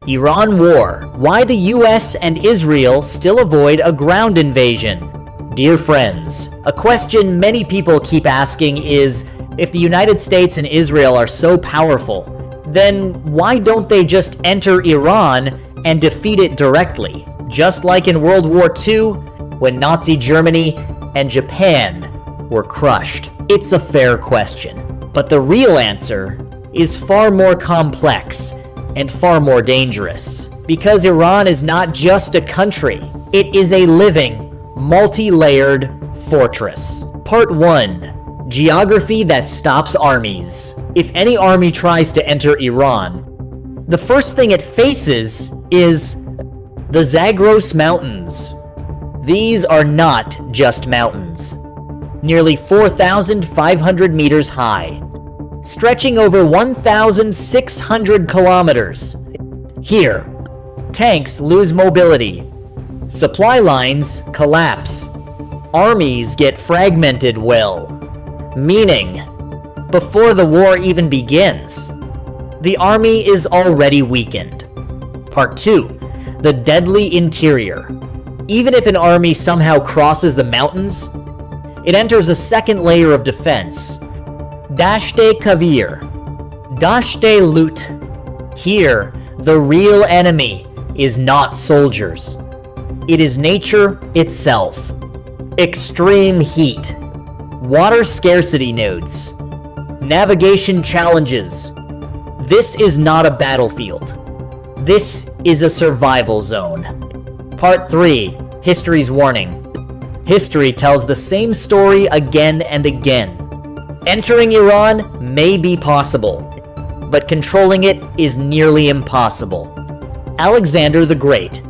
Iran War. Why the US and Israel still avoid a ground invasion. Dear friends, a question many people keep asking is, if the United States and Israel are so powerful, then why don't they just enter Iran and defeat it directly? Just like in World War II, when Nazi Germany and Japan were crushed. It's a fair question, but the real answer is far more complex and far more dangerous. Because Iran is not just a country, it is a living, multi-layered fortress. Part 1. Geography that stops armies. If any army tries to enter Iran, the first thing it faces is the Zagros Mountains. These are not just mountains. Nearly 4,500 meters high, stretching over 1,600 kilometers. Here, tanks lose mobility, supply lines collapse, armies get fragmented meaning, before the war even begins, the army is already weakened. Part 2. The deadly interior. Even if an army somehow crosses the mountains, it enters a second layer of defense. Dasht-e Kavir. Dasht-e Lut. Here, the real enemy is not soldiers. It is nature itself. Extreme heat. Water scarcity nodes. Navigation challenges. This is not a battlefield. This is a survival zone. Part 3. History's warning. History tells the same story again and again. Entering Iran may be possible, but controlling it is nearly impossible. Alexander the Great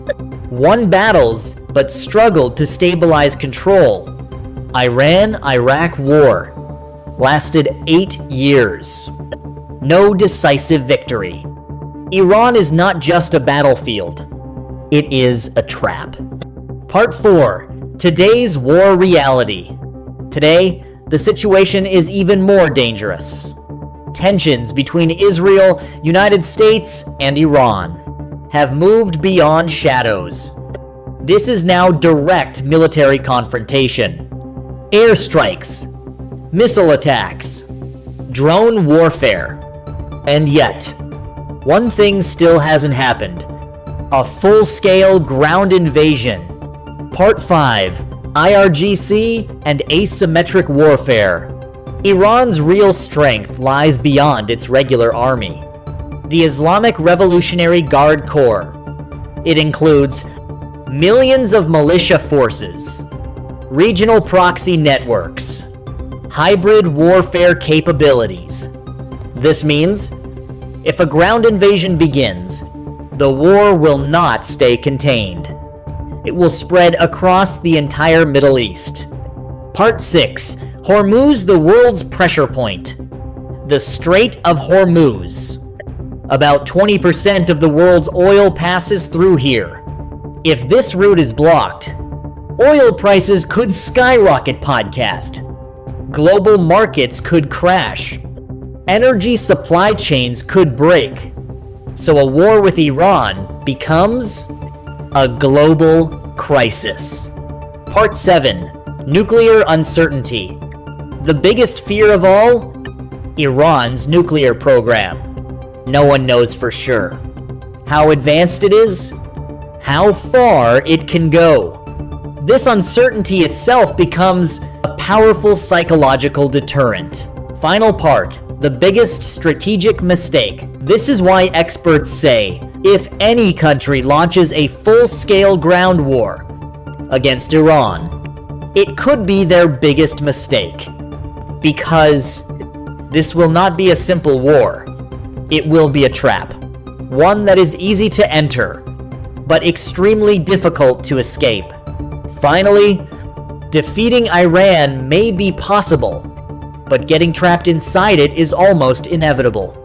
won battles but struggled to stabilize control. Iran-Iraq War lasted 8 years. No decisive victory. Iran is not just a battlefield. It is a trap. Part 4. Today's war reality. Today, the situation is even more dangerous. Tensions between Israel, United States, and Iran have moved beyond shadows. This is now direct military confrontation. Airstrikes, missile attacks, drone warfare. And yet, one thing still hasn't happened. A full-scale ground invasion. Part 5. IRGC and asymmetric warfare. Iran's real strength lies beyond its regular army. The Islamic Revolutionary Guard Corps. It includes millions of militia forces, regional proxy networks, hybrid warfare capabilities. This means, if a ground invasion begins, the war will not stay contained. It will spread across the entire Middle East. Part 6. Hormuz, the world's pressure point. The Strait of Hormuz. About 20% of the world's oil passes through here. If this route is blocked, oil prices could skyrocket. Global markets could crash. Energy supply chains could break. So a war with Iran becomes a global crisis. Part 7. Nuclear uncertainty. The biggest fear of all? Iran's nuclear program. No one knows for sure how advanced it is, how far it can go. This uncertainty itself becomes a powerful psychological deterrent. Final part. The biggest strategic mistake. This is why experts say, if any country launches a full-scale ground war against Iran, it could be their biggest mistake. Because this will not be a simple war. It will be a trap. One that is easy to enter, but extremely difficult to escape. Finally, defeating Iran may be possible, but getting trapped inside it is almost inevitable.